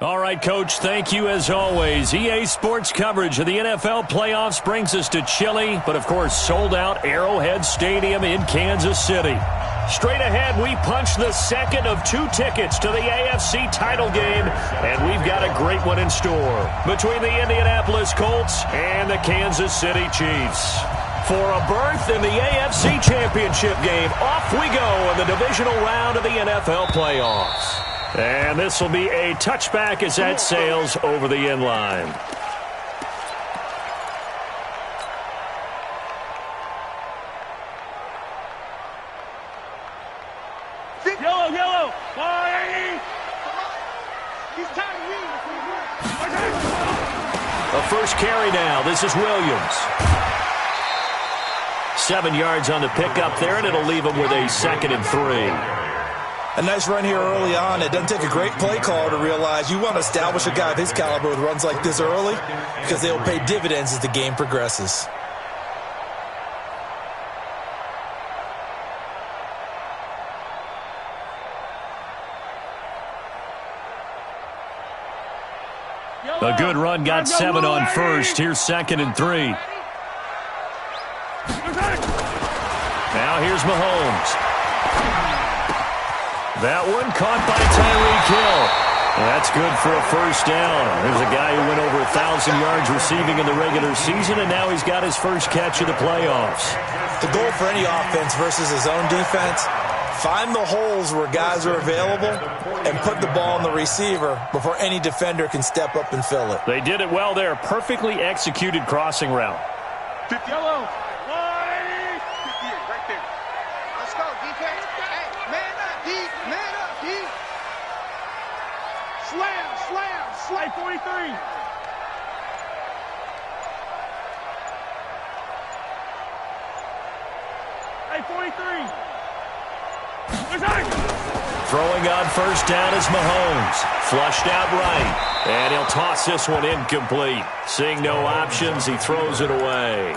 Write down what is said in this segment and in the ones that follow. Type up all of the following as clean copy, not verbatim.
All right, Coach, thank you as always. EA Sports coverage of the NFL playoffs brings us to chilly, but of course sold-out Arrowhead Stadium in Kansas City. Straight ahead, we punch the second of 2 tickets to the AFC title game, and we've got a great one in store between the Indianapolis Colts and the Kansas City Chiefs. For a berth in the AFC Championship game, off we go in the divisional round of the NFL playoffs. And this will be a touchback as that sails over the end line. Yellow. A first carry now. This is Williams. 7 yards on the pickup there, and it'll leave him with a 2nd and 3. A nice run here early on. It doesn't take a great play caller to realize you want to establish a guy of his caliber with runs like this early because they'll pay dividends as the game progresses. A good run, got 7 on first. Here's 2nd and 3. Now here's Mahomes. That one caught by Tyreek Hill. That's good for a first down. There's a guy who went over 1,000 yards receiving in the regular season, and now he's got his first catch of the playoffs. The goal for any offense versus his own defense, find the holes where guys are available and put the ball on the receiver before any defender can step up and fill it. They did it well there. Perfectly executed crossing route. Yellow. Right there. Let's go, defense. Hey, man up, D. Man up, D. Slam. 43. Hey, 43. Throwing on first down is Mahomes. Flushed out right. And he'll toss this one incomplete. Seeing no options, he throws it away.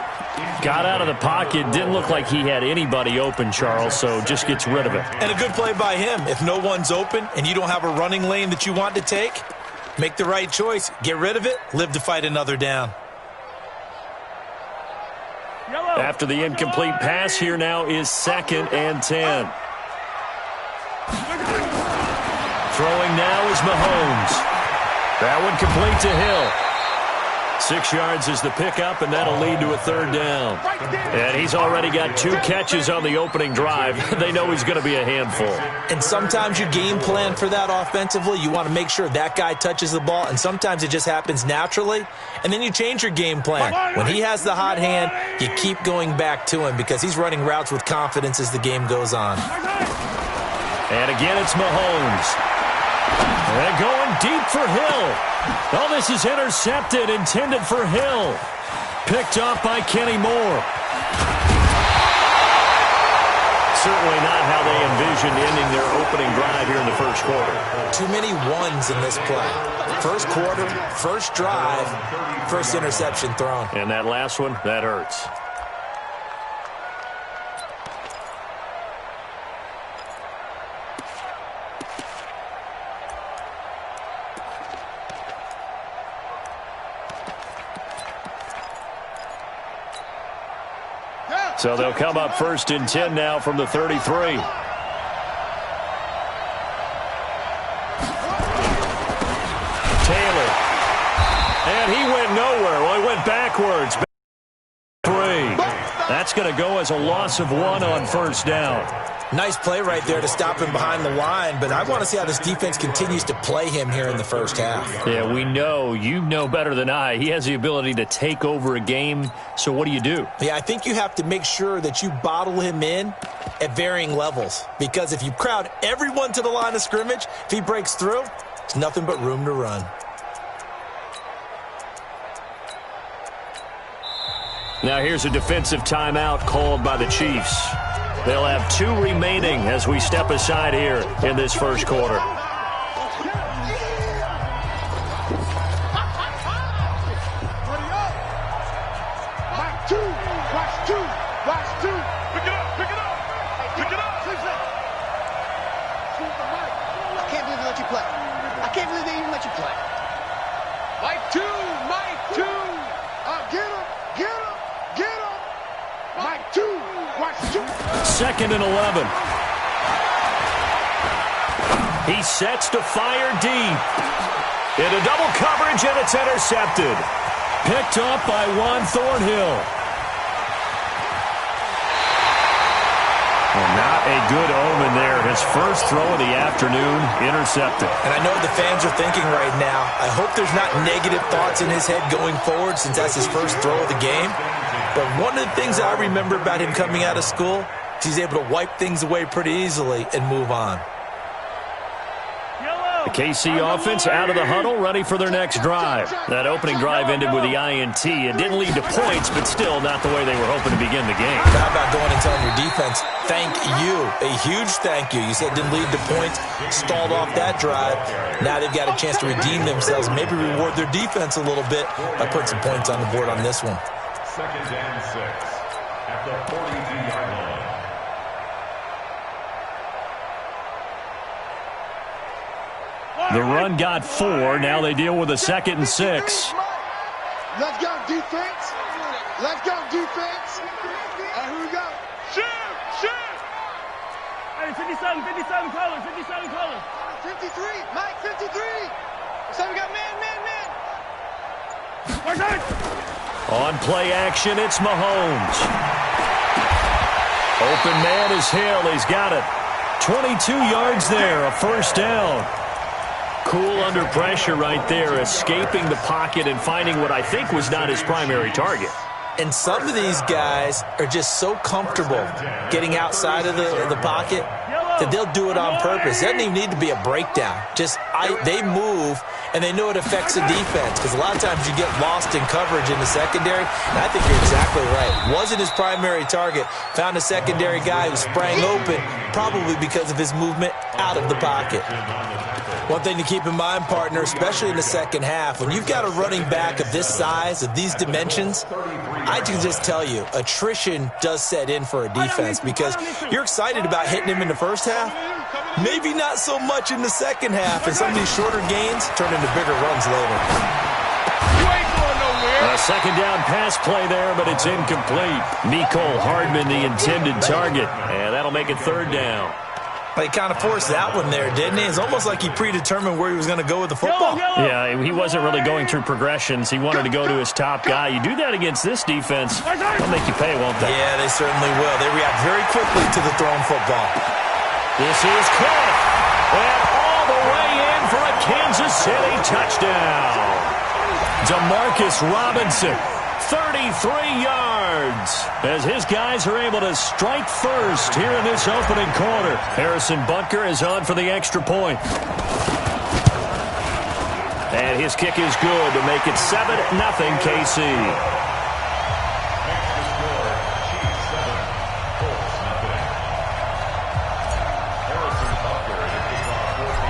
Got out of the pocket. Didn't look like he had anybody open, Charles, so just gets rid of it. And a good play by him. If no one's open and you don't have a running lane that you want to take, make the right choice. Get rid of it. Live to fight another down. After the incomplete pass, here now is 2nd and 10. Throwing now is Mahomes. That one complete to Hill. 6 yards is the pickup, and that'll lead to a 3rd down. And he's already got 2 catches on the opening drive. They know he's going to be a handful. And sometimes you game plan for that offensively. You want to make sure that guy touches the ball, and sometimes it just happens naturally. And then you change your game plan. When he has the hot hand, you keep going back to him because he's running routes with confidence as the game goes on. And again, it's Mahomes. And going deep for Hill. Oh, this is intercepted, intended for Hill. Picked off by Kenny Moore. Certainly not how they envisioned ending their opening drive here in the first quarter. Too many ones in this play. First quarter, first drive, first interception thrown. And that last one, that hurts. So they'll come up 1st and 10 now from the 33. Taylor. And he went nowhere. Well, he went backwards. 3. That's going to go as a loss of 1 on first down. Nice play right there to stop him behind the line, but I want to see how this defense continues to play him here in the first half. Yeah, we know. You know better than I. He has the ability to take over a game, so what do you do? Yeah, I think you have to make sure that you bottle him in at varying levels, because if you crowd everyone to the line of scrimmage, if he breaks through, it's nothing but room to run. Now here's a defensive timeout called by the Chiefs. They'll have 2 remaining as we step aside here in this first quarter. I can't believe they even let you play. 2nd and 11. He sets to fire deep. Into double coverage, and it's intercepted. Picked up by Juan Thornhill. Well, not a good omen there. His first throw of the afternoon, intercepted. And I know what the fans are thinking right now. I hope there's not negative thoughts in his head going forward since that's his first throw of the game. But one of the things I remember about him coming out of school is he's able to wipe things away pretty easily and move on. The KC offense out of the huddle, ready for their next drive. That opening drive ended with the INT. It didn't lead to points, but still not the way they were hoping to begin the game. How about going and telling your defense, thank you, a huge thank you. You said it didn't lead to points, stalled off that drive. Now they've got a chance to redeem themselves, maybe reward their defense a little bit by putting some points on the board on this one. 2nd and 6 at the 42-yard line. The run got 4. Now they deal with a 2nd and 6. Let's go, defense. Let's go, defense. Here we go. Shoot! Shoot! Hey, 57 colors, 57 colors. 53, Mike, 53. So we got man. On play action, it's Mahomes. Open man is Hill. He's got it. 22 yards there, a first down. Cool under pressure right there, escaping the pocket and finding what I think was not his primary target. And some of these guys are just so comfortable getting outside of the pocket that they'll do it on purpose. It doesn't even need to be a breakdown. They move, and they know it affects the defense because a lot of times you get lost in coverage in the secondary, and I think you're exactly right. Wasn't his primary target. Found a secondary guy who sprang open, probably because of his movement out of the pocket. One thing to keep in mind, partner, especially in the second half, when you've got a running back of this size, of these dimensions, I can just tell you, attrition does set in for a defense because you're excited about hitting him in the first half, maybe not so much in the second half, and some of these shorter gains turn into bigger runs later. A second down pass play there, but it's incomplete. Mecole Hardman, the intended target, and that'll make it 3rd down. He kind of forced that one there, didn't he? It's almost like he predetermined where he was going to go with the football. Yeah, he wasn't really going through progressions. He wanted to go to his top guy. You do that against this defense, they'll make you pay, won't they? Yeah, they certainly will. They react very quickly to the thrown football. This is caught. And all the way in for a Kansas City touchdown. Demarcus Robinson, 33 yards, as his guys are able to strike first here in this opening quarter. Harrison Butker is on for the extra point. And his kick is good to make it 7-0 KC.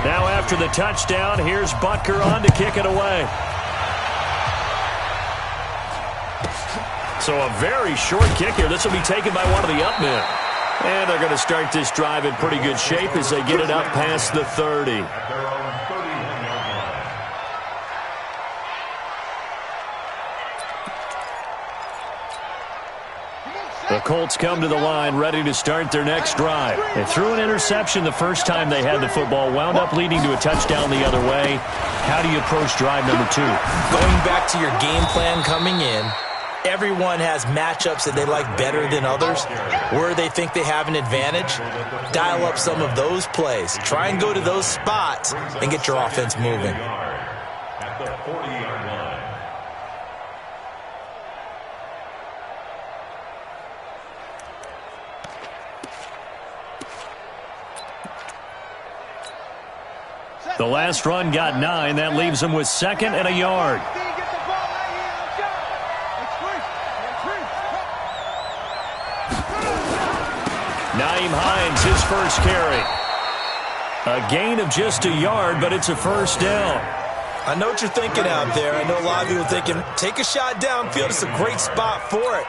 Now after the touchdown, here's Butker on to kick it away. So a very short kick here. This will be taken by one of the up men. And they're going to start this drive in pretty good shape as they get it up past the 30. The Colts come to the line ready to start their next drive. They threw an interception the first time they had the football, wound up leading to a touchdown the other way. How do you approach drive number 2? Going back to your game plan coming in, everyone has matchups that they like better than others, where they think they have an advantage. Dial up some of those plays. Try and go to those spots and get your offense moving. At the 40-yard line. The last run got 9. That leaves them with 2nd and a yard. Nyheim Hines, his first carry. A gain of just a yard, but it's a first down. I know what you're thinking out there. I know a lot of you are thinking, take a shot downfield. It's a great spot for it.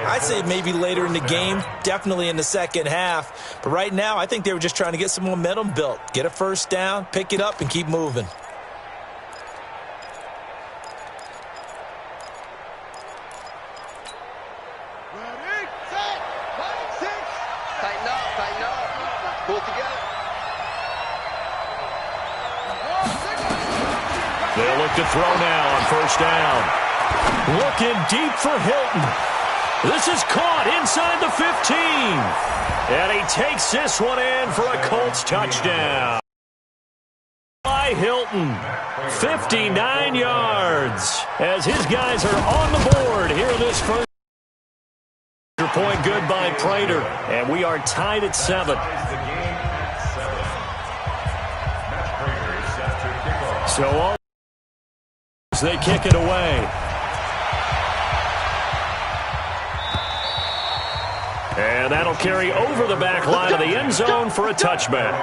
I'd say maybe later in the game, definitely in the second half. But right now, I think they were just trying to get some momentum built. Get a first down, pick it up, and keep moving. tighten up. Pull it together. They'll look to throw now on first down. Looking deep for Hilton. This is caught inside the 15. And he takes this one in for a Colts touchdown. By Hilton. 59 yards. As his guys are on the board here in this first point. Good by Prater. And we are tied at 7. So all they kick it away. And that'll carry over the back line of the end zone for a touchback.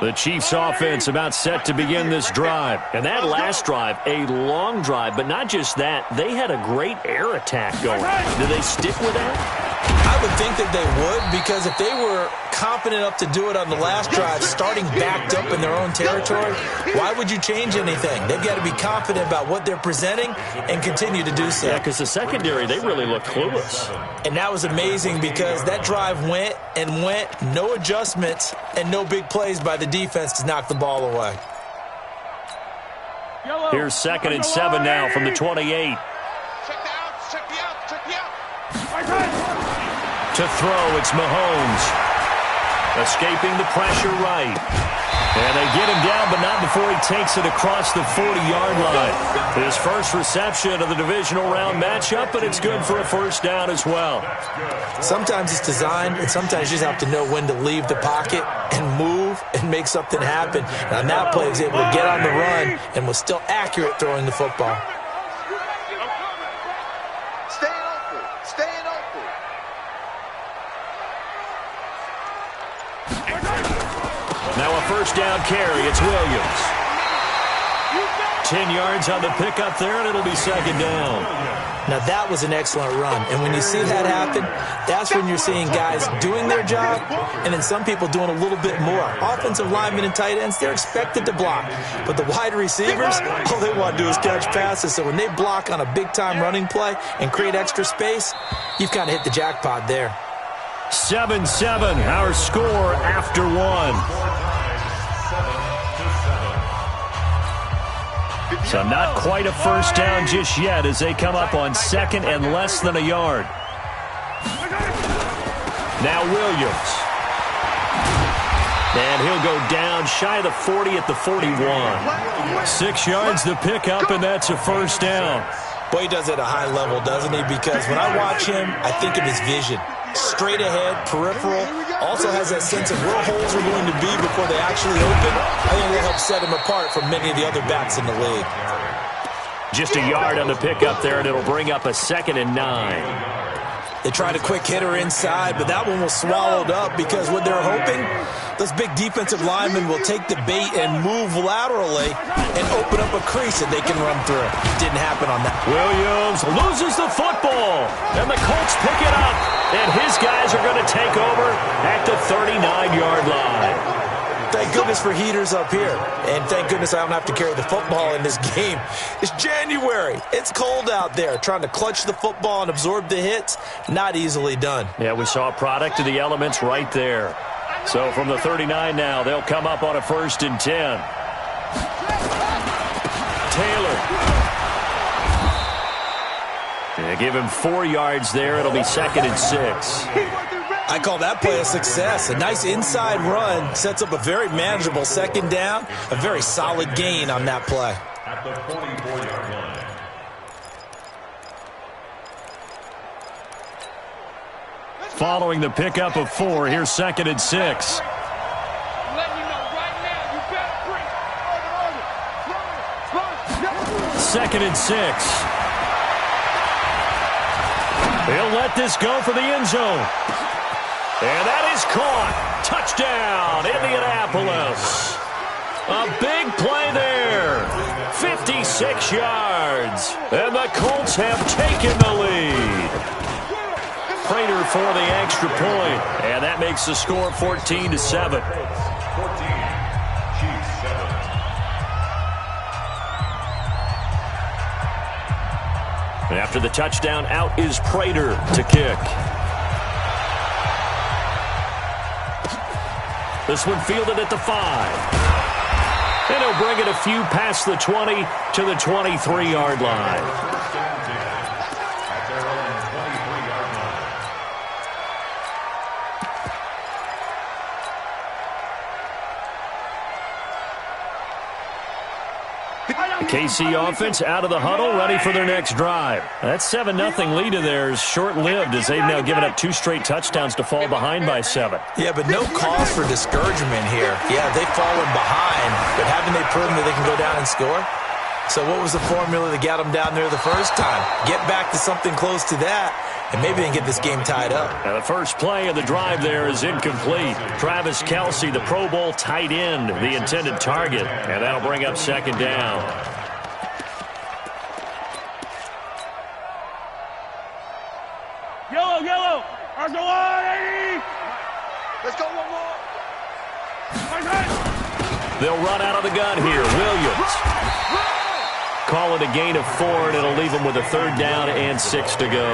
The Chiefs offense about set to begin this drive. And that last drive, a long drive, but not just that. They had a great air attack going. Do they stick with that? I would think that they would, because if they were confident enough to do it on the last drive, starting backed up in their own territory, why would you change anything? They've got to be confident about what they're presenting and continue to do so. Yeah, because the secondary, they really looked clueless. And that was amazing because that drive went and went, no adjustments and no big plays by the defense to knock the ball away. Here's 2nd and 7 now from the 28. Check the out. To throw, it's Mahomes. Escaping the pressure right. And they get him down, but not before he takes it across the 40-yard line. His first reception of the divisional round matchup, but it's good for a first down as well. Sometimes it's designed, and sometimes you just have to know when to leave the pocket and move and make something happen. And on that play, he was able to get on the run and was still accurate throwing the football. Now a first down carry. It's Williams. 10 yards on the pickup there, and it'll be 2nd down. Now that was an excellent run. And when you see that happen, that's when you're seeing guys doing their job and then some people doing a little bit more. Offensive linemen and tight ends, they're expected to block. But the wide receivers, all they want to do is catch passes. So when they block on a big-time running play and create extra space, you've kind of hit the jackpot there. 7-7, our score after 1. So not quite a first down just yet as they come up on 2nd and less than a yard. Now Williams. And he'll go down shy of the 40 at the 41. 6 yards the pickup, and that's a first down. Boy, he does it at a high level, doesn't he? Because when I watch him, I think of his vision. Straight ahead, peripheral, also has that sense of where holes are going to be before they actually open. I think that helps set him apart from many of the other backs in the league. Just a yard on the pickup there, and it'll bring up a 2nd and 9. They tried a quick hitter inside, but that one was swallowed up because what they're hoping, those big defensive linemen will take the bait and move laterally and open up a crease that they can run through. Didn't happen on that. Williams loses the football, and the Colts pick it up. And his guys are going to take over at the 39-yard line. Thank goodness for heaters up here. And thank goodness I don't have to carry the football in this game. It's January. It's cold out there. Trying to clutch the football and absorb the hits, not easily done. Yeah, we saw a product of the elements right there. So from the 39 now, they'll come up on a 1st and 10. Taylor. They give him 4 yards there. It'll be 2nd and 6. I call that play a success. A nice inside run sets up a very manageable 2nd down. A very solid gain on that play. At the 44-yard line. Following the pickup of 4, here's 2nd and 6. Second and 6. He'll let this go for the end zone. And that is caught. Touchdown, Indianapolis. A big play there. 56 yards. And the Colts have taken the lead. Prater for the extra point. And that makes the score 14-7. 14, Chiefs 7. After the touchdown, out is Prater to kick. This one fielded at the 5. And he'll bring it a few past the 20 to the 23-yard line. First down, 10. At their own 23-yard line. The KC offense out of the huddle, ready for their next drive. That 7-0 lead of theirs short-lived as they've now given up 2 straight touchdowns to fall behind by 7. Yeah, but no cause for discouragement here. Yeah, they've fallen behind, but haven't they proven that they can go down and score? So what was the formula that got them down there the first time? Get back to something close to that, and maybe they can get this game tied up. Now the first play of the drive there is incomplete. Travis Kelce, the Pro Bowl tight end, the intended target, and that'll bring up 2nd down. Yellow. Arsenal. Let's go one more. They'll run out of the gun here. Williams. Call it a gain of 4, and it'll leave them with a 3rd down and 6 to go.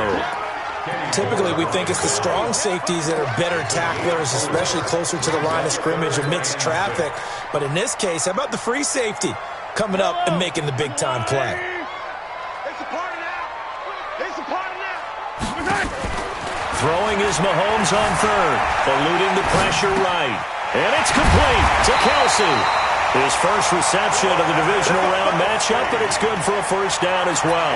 Typically, we think it's the strong safeties that are better tacklers, especially closer to the line of scrimmage amidst traffic. But in this case, how about the free safety coming up and making the big-time play? It's a party now. It's a party now. Throwing is Mahomes on 3rd, eluding the pressure right. And it's complete to Kelce. His first reception of the divisional round matchup, but it's good for a 1st down as well.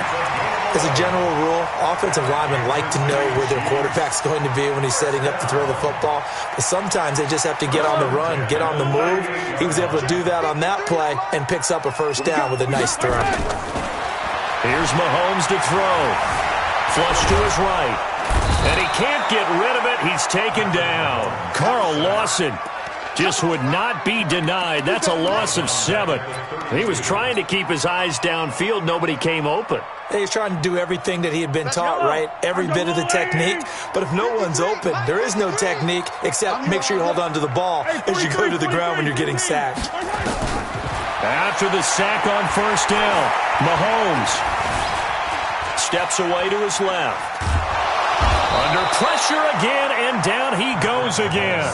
As a general rule, offensive linemen like to know where their quarterback's going to be when he's setting up to throw the football. But sometimes they just have to get on the run, get on the move. He was able to do that on that play and picks up a 1st down with a nice throw. Here's Mahomes to throw. Flush to his right. And he can't get rid of it. He's taken down. Carl Lawson just would not be denied. That's a loss of 7. He was trying to keep his eyes downfield. Nobody came open. He's trying to do everything that he had been taught, right? Every bit of the technique. But if no one's open, there is no technique except make sure you hold on to the ball as you go to the ground when you're getting sacked. After the sack on 1st down, Mahomes steps away to his left. Under pressure again, and down he goes again.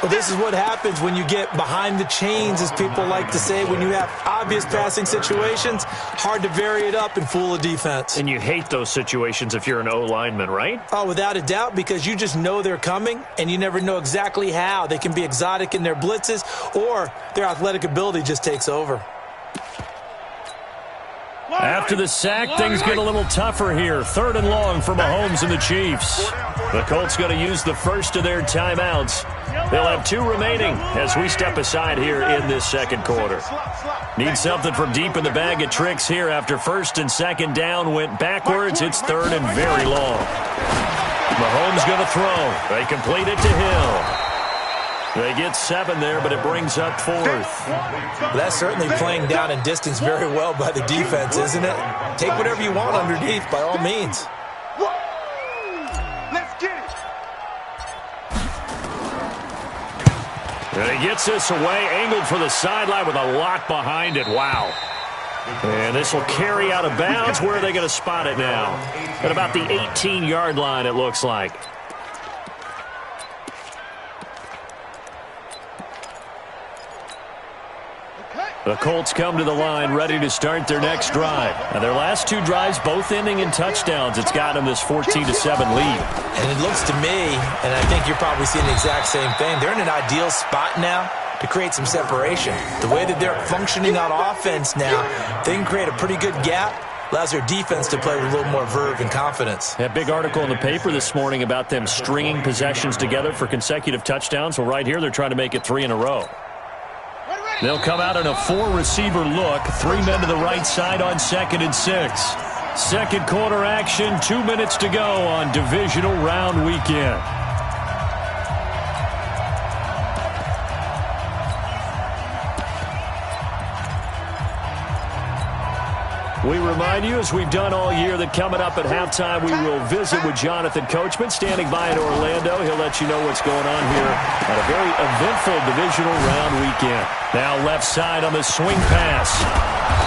Well, this is what happens when you get behind the chains, as people like to say. When you have obvious passing situations, hard to vary it up and fool a defense. And you hate those situations if you're an O-lineman, right? Oh, without a doubt, because you just know they're coming, and you never know exactly how. They can be exotic in their blitzes, or their athletic ability just takes over. After the sack, things get a little tougher here. 3rd and long for Mahomes and the Chiefs. The Colts going to use the first of their timeouts. They'll have 2 remaining as we step aside here in this 2nd quarter. Need something from deep in the bag of tricks here after 1st and 2nd down went backwards. It's 3rd and very long. Mahomes going to throw. They complete it to Hill. They get 7 there, but it brings up 4th. Well, that's certainly playing down in distance very well by the defense, isn't it? Take whatever you want underneath, by all means. And he gets this away, angled for the sideline with a lot behind it. Wow. And this will carry out of bounds. Where are they going to spot it now? At about the 18-yard line, it looks like. The Colts come to the line ready to start their next drive. Now, their last two drives both ending in touchdowns. It's got them this 14-7 lead. And it looks to me, and I think you're probably seeing the exact same thing, they're in an ideal spot now to create some separation. The way that they're functioning on offense now, they can create a pretty good gap. Allows their defense to play with a little more verve and confidence. That big article in the paper this morning about them stringing possessions together for consecutive touchdowns. Well, right here, they're trying to make it 3 in a row. They'll come out in a 4-receiver look. 3 men to the right side on 2nd and 6. Second quarter action, 2 minutes to go on divisional round weekend. We remind you, as we've done all year, that coming up at halftime, we will visit with Jonathan Coachman, standing by in Orlando. He'll let you know what's going on here at a very eventful divisional round weekend. Now left side on the swing pass.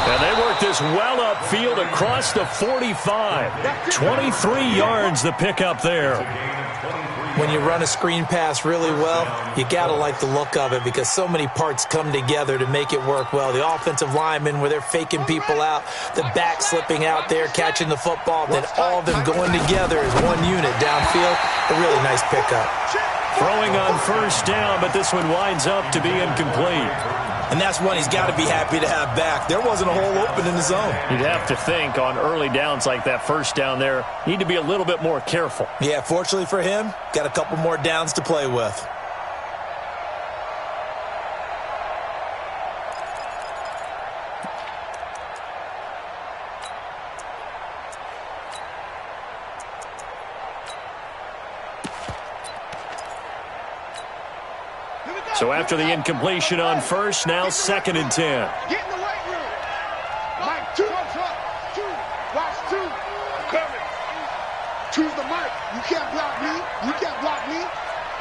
And they work this well upfield across the 45. 23 yards the pickup there. When you run a screen pass really well, you got to like the look of it because so many parts come together to make it work well. The offensive linemen, where they're faking people out, the back slipping out there, catching the football, then all of them going together as one unit downfield. A really nice pickup. Throwing on first down, but this one winds up to be incomplete. And that's one he's got to be happy to have back. There wasn't a hole open in the zone. You'd have to think on early downs like that first down there, need to be a little bit more careful. Yeah, fortunately for him, got a couple more downs to play with. So after the incompletion on first, now 2nd and 10. Get in the weight room. Mike, two. Watch two. Coming. Choose the mic. You can't block me. You can't block me.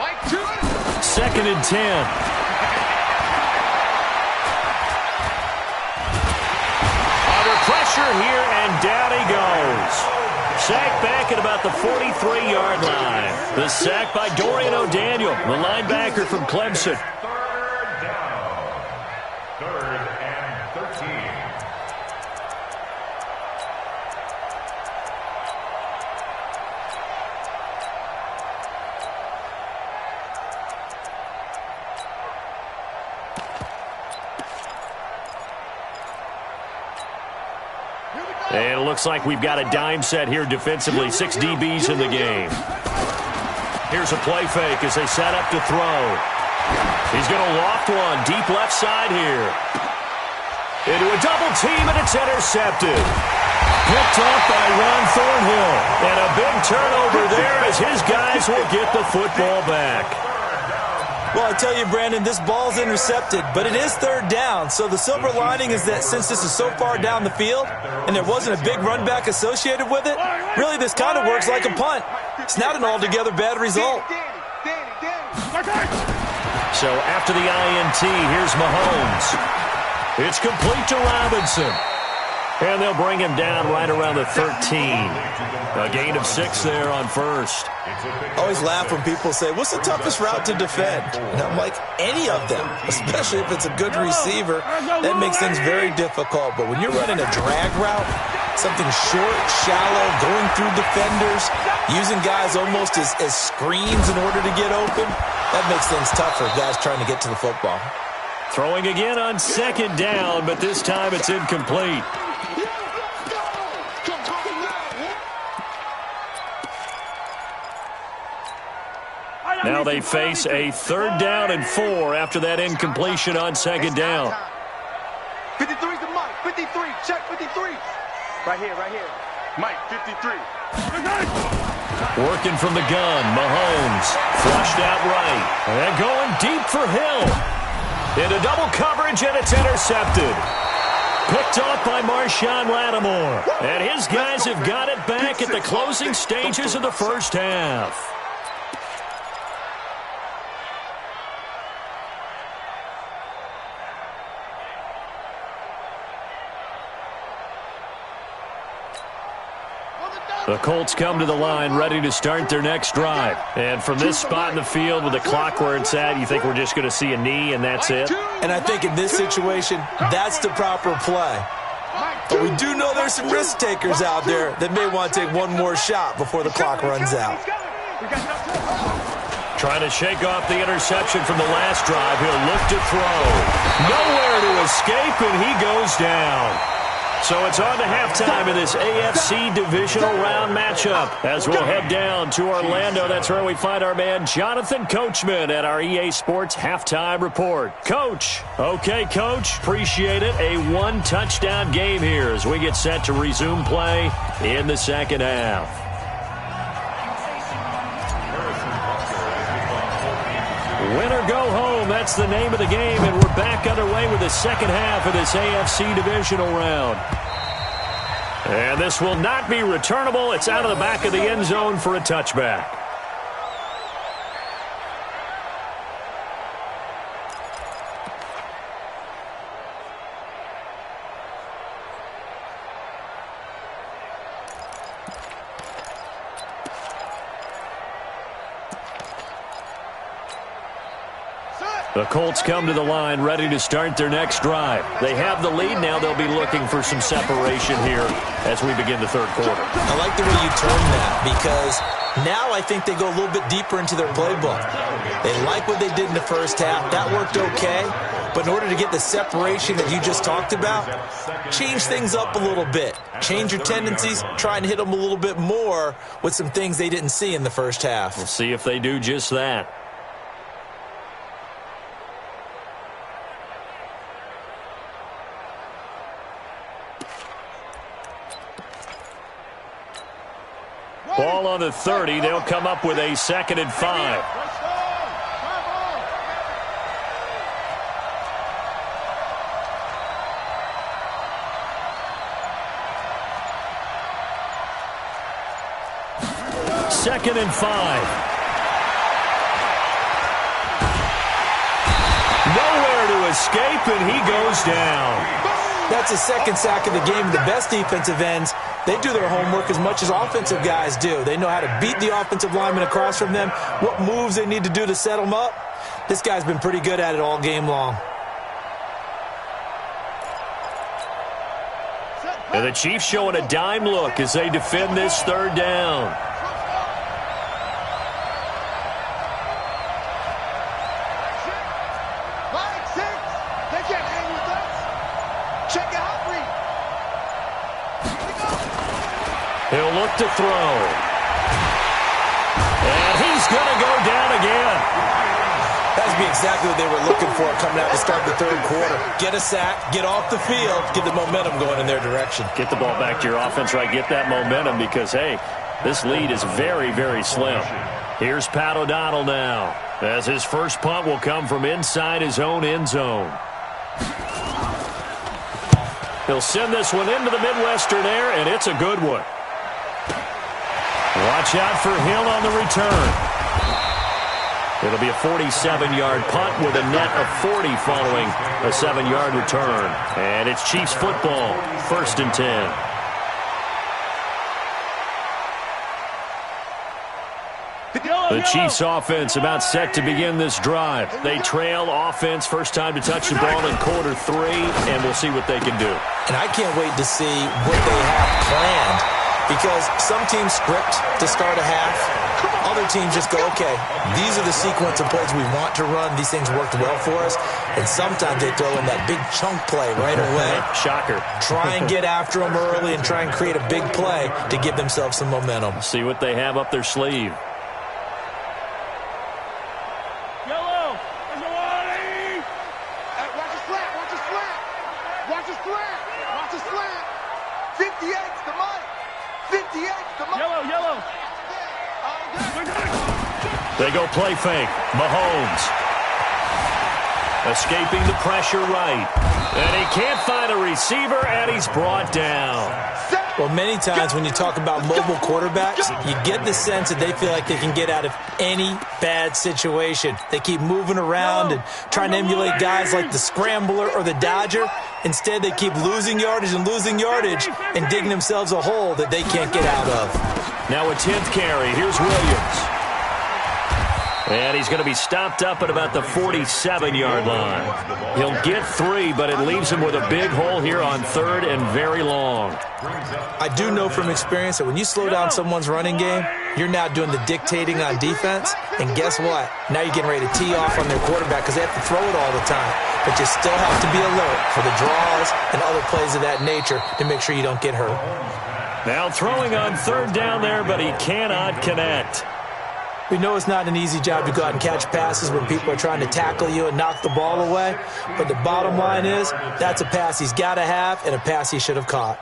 Mike, two. 2nd and 10. Under pressure here, and down he goes. Sacked back at about the 43-yard line. The sack by Dorian O'Daniel, the linebacker from Clemson. 3rd down. 3rd and 13. And it looks like we've got a dime set here defensively. 6 DBs in the game. Here's a play fake as they set up to throw. He's going to loft one deep left side here. Into a double team, and it's intercepted. Picked off by Ron Thornhill. And a big turnover there as his guys will get the football back. Well, I tell you, Brandon, this ball's intercepted, but it is 3rd down. So the silver lining is that since this is so far down the field and there wasn't a big run back associated with it, really this kind of works like a punt. It's not an altogether bad result. So after the INT, here's Mahomes. It's complete to Robinson. And they'll bring him down right around the 13. A gain of 6 there on first. I always laugh when people say, what's the toughest route to defend? And I'm like, any of them, especially if it's a good receiver. That makes things very difficult. But when you're running a drag route, something short, shallow, going through defenders, using guys almost as screens in order to get open, that makes things tough for guys trying to get to the football. Throwing again on 2nd down, but this time it's incomplete. Now they face a 3rd down and 4 after that incompletion on 2nd down. 53's the Mike. 53. Check 53. Right here. Mike, 53. Working from the gun, Mahomes. Flushed out right. And going deep for Hill. Into double coverage, and it's intercepted. Picked off by Marshawn Lattimore. And his guys have got it back at the closing stages of the first half. The Colts come to the line ready to start their next drive. And from this spot in the field with the clock where it's at, you think we're just going to see a knee and that's it? And I think in this situation, that's the proper play. But we do know there's some risk takers out there that may want to take one more shot before the clock runs out. Trying to shake off the interception from the last drive. He'll look to throw. Nowhere to escape, and he goes down. So it's on to halftime in this AFC divisional round matchup. As we'll head down to Orlando, that's where we find our man Jonathan Coachman at our EA Sports Halftime Report. Coach. Okay, Coach. Appreciate it. A one-touchdown game here as we get set to resume play in the second half. Win or go home, that's the name of the game, and we're back underway with the second half of this AFC divisional round. And this will not be returnable. It's out of the back of the end zone for a touchback. The Colts come to the line ready to start their next drive. They have the lead now. They'll be looking for some separation here as we begin the third quarter. I like the way you term that because now I think they go a little bit deeper into their playbook. They like what they did in the first half. That worked okay. But in order to get the separation that you just talked about, change things up a little bit. Change your tendencies. Try and hit them a little bit more with some things they didn't see in the first half. We'll see if they do just that. Ball on the 30. They'll come up with a 2nd and 5. Second and 5. Nowhere to escape, and he goes down. That's a second sack of the game. The best defensive ends, they do their homework as much as offensive guys do. They know how to beat the offensive lineman across from them, what moves they need to do to set them up. This guy's been pretty good at it all game long. And the Chiefs showing a dime look as they defend this third down. He'll look to throw. And he's going to go down again. That'd be exactly what they were looking for coming out to start the third quarter. Get a sack, get off the field, get the momentum going in their direction. Get the ball back to your offense, right? Get that momentum because, hey, this lead is very, very slim. Here's Pat O'Donnell now, as his first punt will come from inside his own end zone. He'll send this one into the Midwestern air, and it's a good one. Watch out for Hill on the return. It'll be a 47-yard punt with a net of 40 following a 7-yard return. And it's Chiefs football, 1st and 10. The Chiefs offense about set to begin this drive. They trail offense, first time to touch the ball in quarter 3, and we'll see what they can do. And I can't wait to see what they have planned. Because some teams script to start a half. Other teams just go, okay, these are the sequence of plays we want to run. These things worked well for us. And sometimes they throw in that big chunk play right away. Shocker. Try and get after them early and try and create a big play to give themselves some momentum. See what they have up their sleeve. Yellow. There's a warning. Watch the slant. Watch the slant. Watch the slant. Watch the slant. 58's the mic. 58's the mic. Yellow. They go play fake. Mahomes. Escaping the pressure right. And he can't find a receiver, and he's brought down. Well, many times when you talk about mobile quarterbacks, you get the sense that they feel like they can get out of any bad situation. They keep moving around and trying to emulate guys like the Scrambler or the Dodger. Instead, they keep losing yardage and digging themselves a hole that they can't get out of. Now a 10th carry. Here's Williams. And he's going to be stopped up at about the 47-yard line. He'll get 3, but it leaves him with a big hole here on 3rd and very long. I do know from experience that when you slow down someone's running game, you're now doing the dictating on defense. And guess what? Now you're getting ready to tee off on their quarterback because they have to throw it all the time. But you still have to be alert for the draws and other plays of that nature to make sure you don't get hurt. Now throwing on 3rd down there, but he cannot connect. We know it's not an easy job to go out and catch passes when people are trying to tackle you and knock the ball away. But the bottom line is that's a pass he's got to have and a pass he should have caught.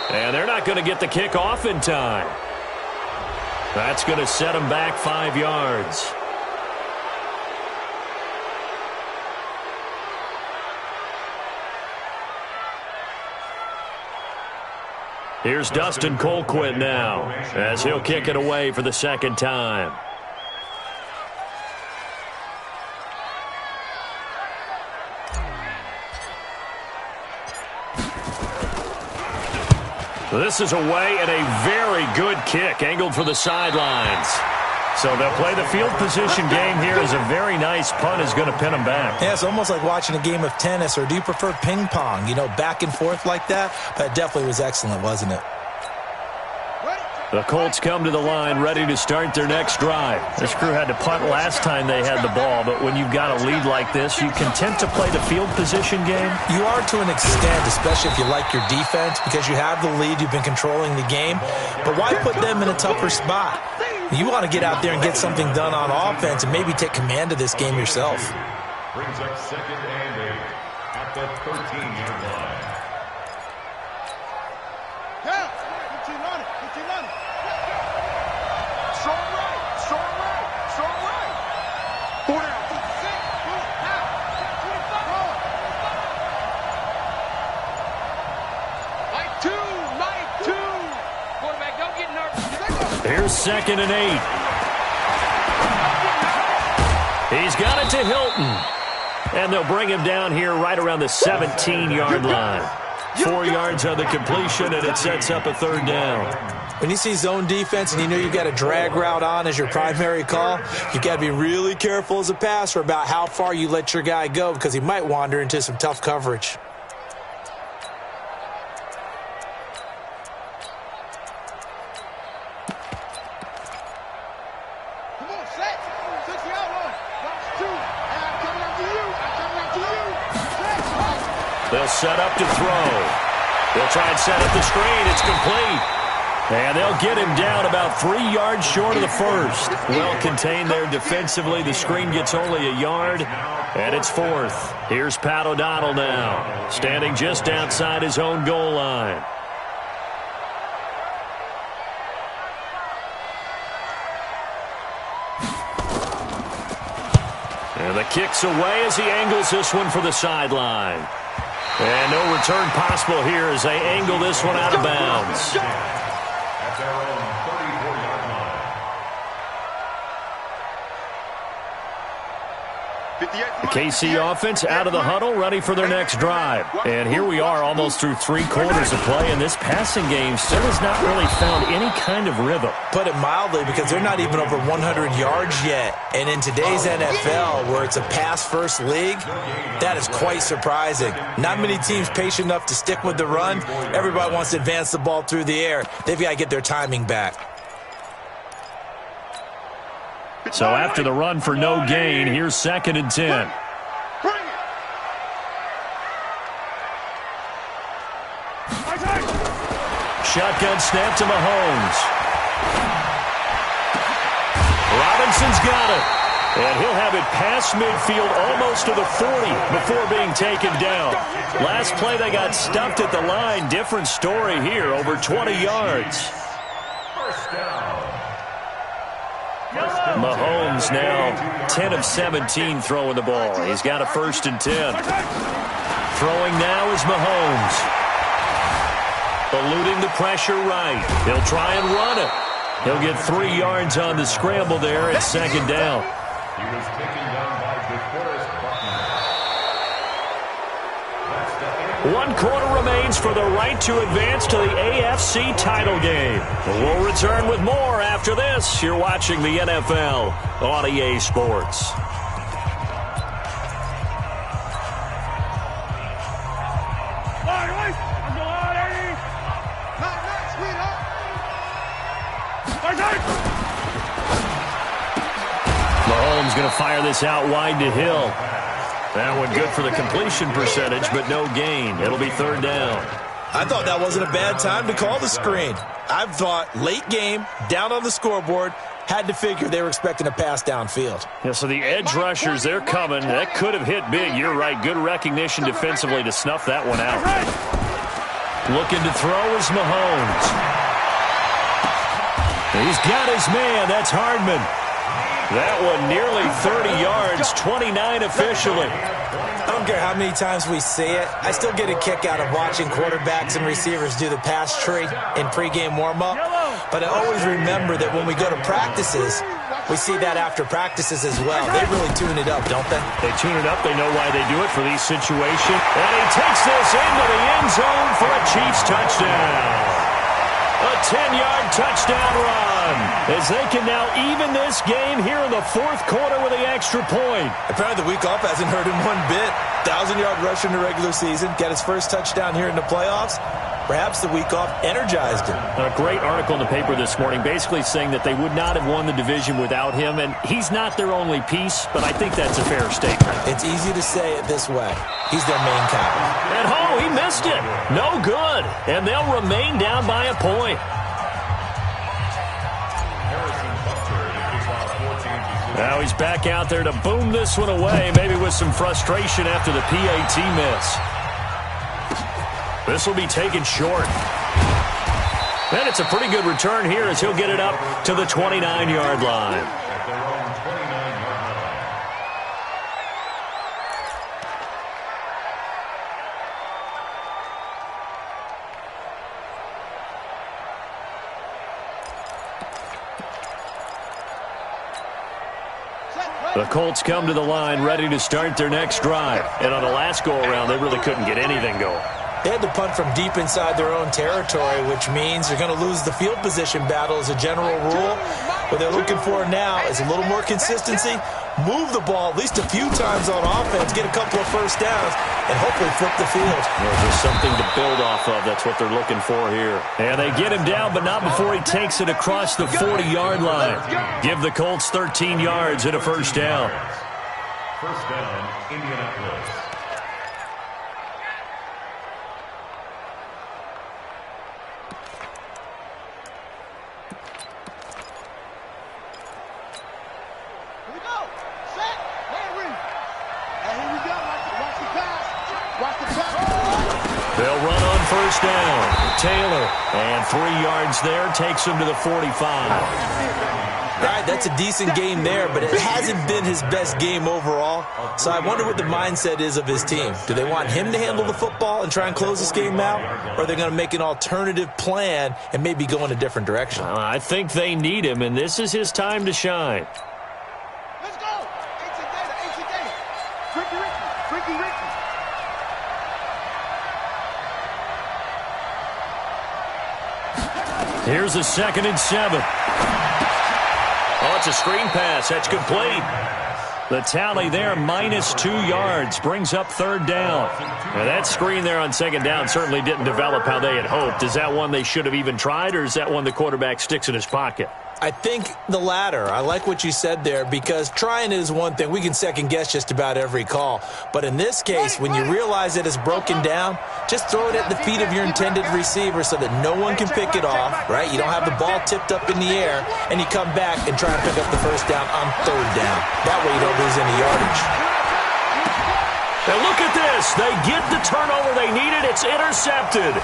And they're not going to get the kick off in time. That's going to set them back 5 yards. Here's Dustin Colquitt now as he'll kick it away for the 2nd time. This is away and a very good kick, angled for the sidelines. So they'll play the field position game here as a very nice punt is going to pin them back. Yeah, it's almost like watching a game of tennis, or do you prefer ping pong? You know, back and forth like that? That definitely was excellent, wasn't it? The Colts come to the line ready to start their next drive. This crew had to punt last time they had the ball, but when you've got a lead like this, you content to play the field position game? You are to an extent, especially if you like your defense, because you have the lead, you've been controlling the game. But why put them in a tougher spot? You want to get out there and get something done on offense and maybe take command of this game yourself. Brings up 2nd and 8 at the 13-yard line. Here's 2nd and 8. He's got it to Hilton. And they'll bring him down here right around the 17-yard line. 4 yards on the completion, and it sets up a 3rd down. When you see zone defense and you know you've got a drag route on as your primary call, you've got to be really careful as a passer about how far you let your guy go because he might wander into some tough coverage. They'll set up to throw. They'll try and set up the screen. It's complete. And they'll get him down about 3 yards short of the first. Well contained there defensively. The screen gets only a yard, and it's 4th. Here's Pat O'Donnell now, standing just outside his own goal line. And the kick's away as he angles this one for the sideline. And no return possible here as they angle this one out of bounds. At their own 34-yard line. The KC offense out of the huddle, ready for their next drive. And here we are almost through 3 quarters of play, and this passing game still has not really found any kind of rhythm. Put it mildly, because they're not even over 100 yards yet. And in today's NFL, where it's a pass-first league, that is quite surprising. Not many teams patient enough to stick with the run. Everybody wants to advance the ball through the air. They've got to get their timing back. So after the run for no gain, here's 2nd and 10. Shotgun snap to Mahomes. Robinson's got it. And he'll have it past midfield almost to the 40 before being taken down. Last play they got stuffed at the line. Different story here, over 20 yards. First down. Mahomes now 10 of 17 throwing the ball. He's got a 1st and 10. Throwing now is Mahomes. Eluding the pressure right. He'll try and run it. He'll get 3 yards on the scramble there at 2nd down. He was taken down by DeForest Buckner. 1 quarter remains for the right to advance to the AFC title game. We'll return with more after this. You're watching the NFL on EA Sports. Mahomes going to fire this out wide to Hill. That one good for the completion percentage, but no gain. It'll be 3rd down. I thought that wasn't a bad time to call the screen. I thought late game, down on the scoreboard, had to figure they were expecting a pass downfield. Yeah, so the edge rushers, they're coming. That could have hit big. You're right. Good recognition defensively to snuff that one out. Looking to throw is Mahomes. He's got his man. That's Hardman. That one nearly 30 yards, 29 officially. I don't care how many times we see it. I still get a kick out of watching quarterbacks and receivers do the pass tree in pregame warm-up. But I always remember that when we go to practices, we see that after practices as well. They really tune it up, don't they? They tune it up. They know why they do it for these situations. And he takes this into the end zone for a Chiefs touchdown. A 10-yard touchdown run as they can now even this game here in the 4th quarter with the extra point. Apparently the week off hasn't hurt him one bit. 1,000-yard rush in the regular season, got his first touchdown here in the playoffs. Perhaps the week off energized him. A great article in the paper this morning basically saying that they would not have won the division without him, and he's not their only piece, but I think that's a fair statement. It's easy to say it this way. He's their main captain. And he missed it. No good. And they'll remain down by a point. Now he's back out there to boom this one away, maybe with some frustration after the PAT miss. This will be taken short. And it's a pretty good return here as he'll get it up to the 29-yard line. The Colts come to the line ready to start their next drive. And on the last go-around, they really couldn't get anything going. They had to punt from deep inside their own territory, which means they're going to lose the field position battle as a general rule. What they're looking for now is a little more consistency, move the ball at least a few times on offense, get a couple of first downs, and hopefully flip the field. There's something to build off of. That's what they're looking for here. And they get him down, but not before he takes it across the 40-yard line. Give the Colts 13 yards and a first down. First down, Indianapolis. They'll run on first down. Taylor, and 3 yards there, takes him to the 45. All right, that's a decent game there, but it hasn't been his best game overall. So I wonder what the mindset is of his team. Do they want him to handle the football and try and close this game out? Or are they going to make an alternative plan and maybe go in a different direction? I think they need him, and this is his time to shine. Let's go! AC Data. Freaky Ricky. Here's a 2nd and 7. Oh, it's a screen pass. That's complete. The tally there, minus 2 yards, brings up 3rd down. Now, that screen there on 2nd down certainly didn't develop how they had hoped. Is that one they should have even tried, or is that one the quarterback sticks in his pocket? I think the latter. I like what you said there, because trying is one thing. We can second-guess just about every call. But in this case, when you realize it is broken down, just throw it at the feet of your intended receiver so that no one can pick it off, right? You don't have the ball tipped up in the air, and you come back and try and pick up the first down on 3rd down. That way you don't lose any yardage. Now look at this. They get the turnover they needed. It's intercepted.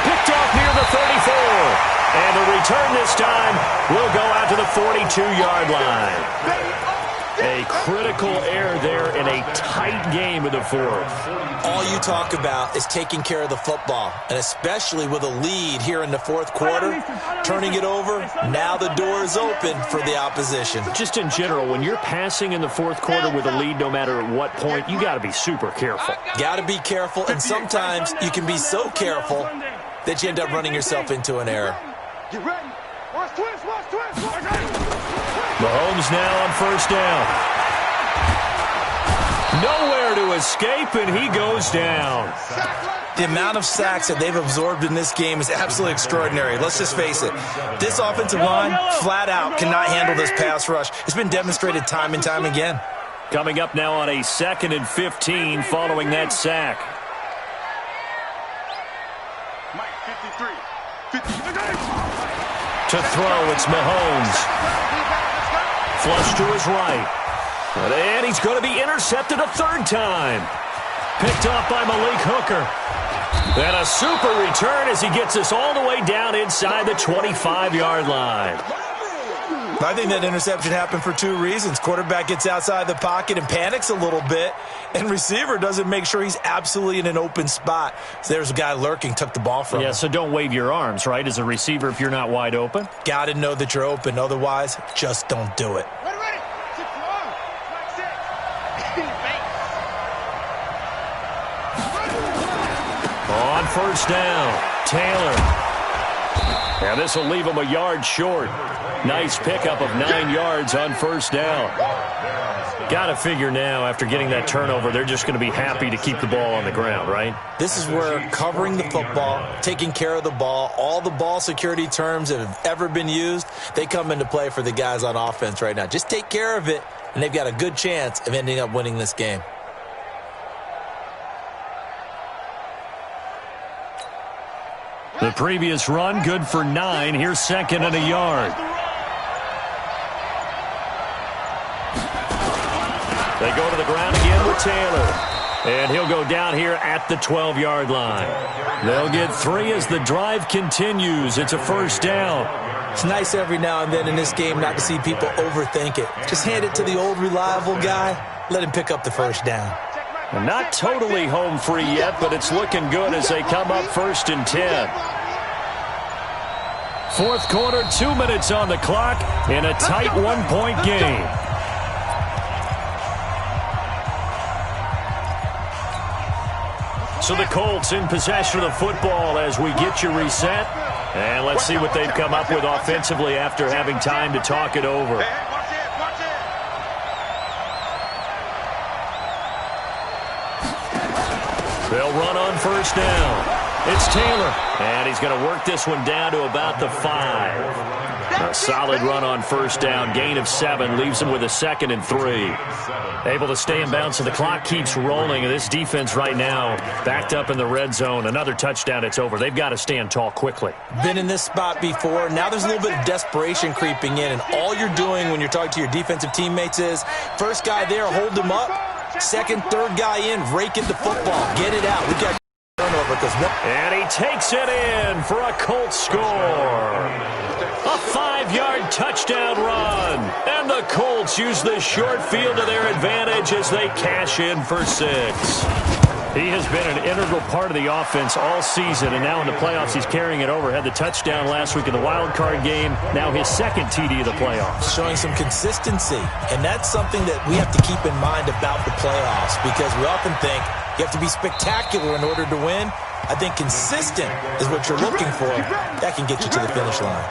Picked off up near the 34. And the return this time will go out to the 42-yard line. A critical error there in a tight game in the fourth. All you talk about is taking care of the football, and especially with a lead here in the fourth quarter, turning it over, now the door is open for the opposition. Just in general, when you're passing in the fourth quarter with a lead, no matter at what point, you got to be super careful. Got to be careful, and sometimes you can be so careful that you end up running yourself into an error. Get ready. Watch twist, watch twist, watch twist. Mahomes now on first down. Nowhere to escape, and he goes down. The amount of sacks that they've absorbed in this game is absolutely extraordinary. Let's just face it. This offensive line, flat out, cannot handle this pass rush. It's been demonstrated time and time again. Coming up now on a 2nd and 15 following that sack. Mike, 53. To throw, it's Mahomes. Flush to his right. And he's going to be intercepted a 3rd time. Picked off by Malik Hooker. And a super return as he gets us all the way down inside the 25-yard line. I think that interception happened for 2 reasons. Quarterback gets outside the pocket and panics a little bit, and receiver doesn't make sure he's absolutely in an open spot. So there's a guy lurking, took the ball from him. Yeah, so don't wave your arms, right, as a receiver if you're not wide open. Got to know that you're open. Otherwise, just don't do it. Ready. 6 long. 6. On first down, Taylor. And this will leave him a yard short. Nice pickup of 9 yards on first down. Got to figure now, after getting that turnover, they're just going to be happy to keep the ball on the ground, right? This is where covering the football, taking care of the ball, all the ball security terms that have ever been used, they come into play for the guys on offense right now. Just take care of it, and they've got a good chance of ending up winning this game. The previous run, good for 9. Here's 2nd and a yard. They go to the ground again with Taylor. And he'll go down here at the 12-yard line. They'll get 3 as the drive continues. It's a first down. It's nice every now and then in this game not to see people overthink it. Just hand it to the old reliable guy. Let him pick up the first down. And not totally home free yet, but it's looking good as they come up 1st and 10. Fourth quarter, 2 minutes on the clock in a tight 1-point game. So the Colts in possession of the football as we get you reset. And let's see what they've come up with offensively after having time to talk it over. They'll run on first down. It's Taylor, and he's going to work this one down to about the 5. A solid run on first down, gain of 7, leaves him with a 2nd and 3. Able to stay in bounds, so the clock keeps rolling, and this defense right now backed up in the red zone. Another touchdown, it's over. They've got to stand tall quickly. Been in this spot before. Now there's a little bit of desperation creeping in, and all you're doing when you're talking to your defensive teammates is, first guy there, hold him up. 2nd, 3rd guy in, rake in the football. Get it out. We got turnover because and he takes it in for a Colts score. A 5-yard touchdown run. And the Colts use the short field to their advantage as they cash in for 6. He has been an integral part of the offense all season, and now in the playoffs he's carrying it over. Had the touchdown last week in the wild card game. Now his 2nd TD of the playoffs. Showing some consistency, and that's something that we have to keep in mind about the playoffs, because we often think you have to be spectacular in order to win. I think consistent is what you're looking for. That can get you to the finish line.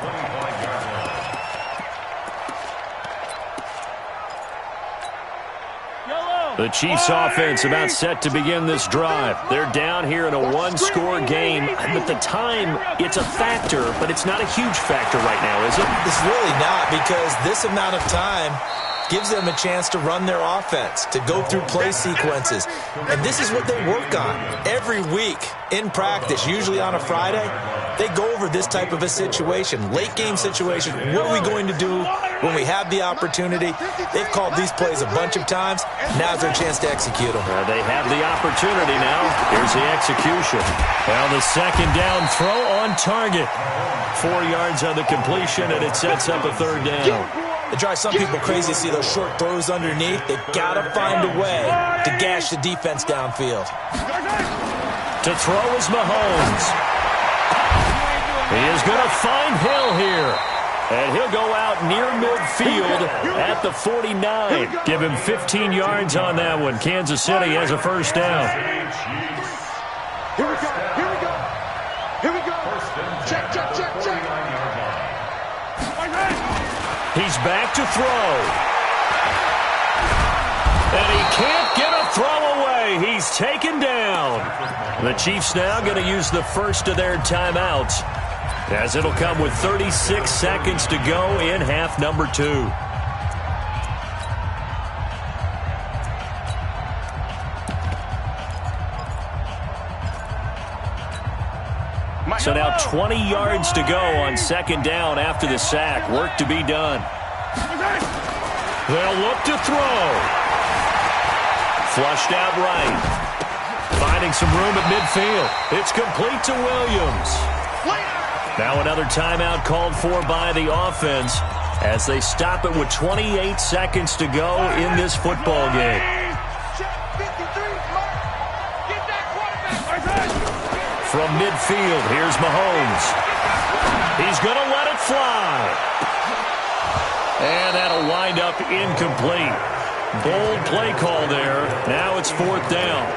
The Chiefs offense about set to begin this drive. They're down here in a 1-score game. But the time, it's a factor, but it's not a huge factor right now, is it? It's really not, because this amount of time gives them a chance to run their offense, to go through play sequences. And this is what they work on every week in practice, usually on a Friday. They go over this type of a situation, late game situation. What are we going to do when we have the opportunity. They've called these plays a bunch of times. Now's their chance to execute them. They have the opportunity now. Here's the execution. Well, the second down throw on target. 4 yards on the completion, and it sets up a third down. It drives some people crazy to see those short throws underneath. They've got to find a way to gash the defense downfield. To throw is Mahomes. He is going to find Hill here. And he'll go out near midfield at the 49. Give him 15 yards on that one. Kansas City has a first down. Here we go. Here we go. Here we go. Check, check, check, check. He's back to throw. And he can't get a throw away. He's taken down. The Chiefs now going to use the first of their timeouts, as it'll come with 36 seconds to go in half number 2. So now 20 yards to go on second down after the sack. Work to be done. They'll look to throw. Flushed out right. Finding some room at midfield. It's complete to Williams. Now another timeout called for by the offense as they stop it with 28 seconds to go in this football game. From midfield, here's Mahomes. He's going to let it fly. And that'll wind up incomplete. Bold play call there. Now it's fourth down.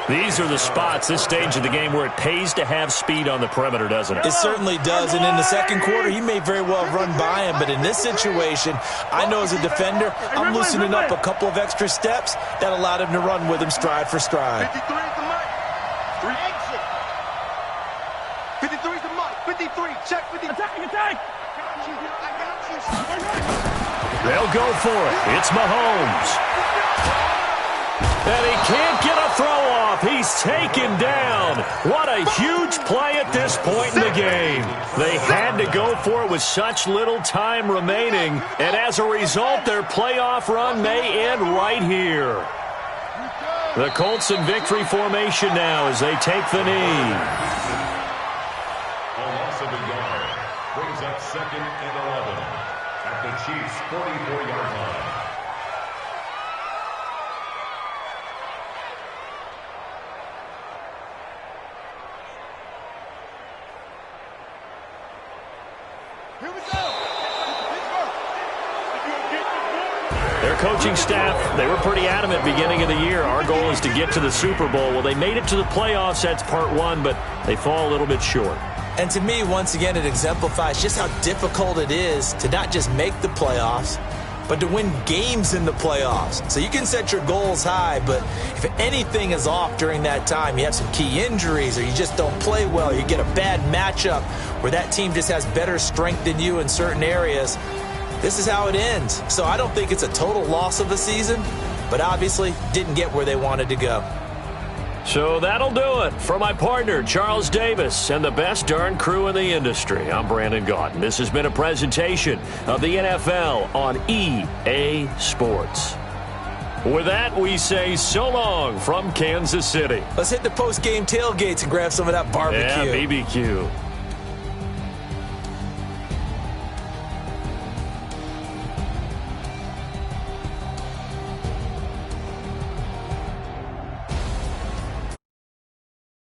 These are the spots, this stage of the game, where it pays to have speed on the perimeter, doesn't it? It certainly does, and in the second quarter, he may very well run by him, but in this situation, I know as a defender, I'm loosening up a couple of extra steps that allowed him to run with him stride for stride. 53 is the mic. 3 exit. 53 is the mic. 53, check 50. Attack! They'll go for it. It's Mahomes. And he can't get a throw off. He's taken down. What a huge play at this point in the game. They had to go for it with such little time remaining. And as a result, their playoff run may end right here. The Colts in victory formation now as they take the knee. A loss of a yard brings up second and 11 at the Chiefs' 44-yard line. Their coaching staff, they were pretty adamant beginning of the year. Our goal is to get to the Super Bowl. Well, they made it to the playoffs. That's part one, but they fall a little bit short. And to me, once again, it exemplifies just how difficult it is to not just make the playoffs, but to win games in the playoffs. So you can set your goals high, but if anything is off during that time, you have some key injuries or you just don't play well, you get a bad matchup where that team just has better strength than you in certain areas, this is how it ends. So I don't think it's a total loss of the season, but obviously didn't get where they wanted to go. So that'll do it. For my partner, Charles Davis, and the best darn crew in the industry, I'm Brandon Gaudin. This has been a presentation of the NFL on EA Sports. With that, we say so long from Kansas City. Let's hit the post-game tailgates and grab some of that barbecue. Yeah, BBQ.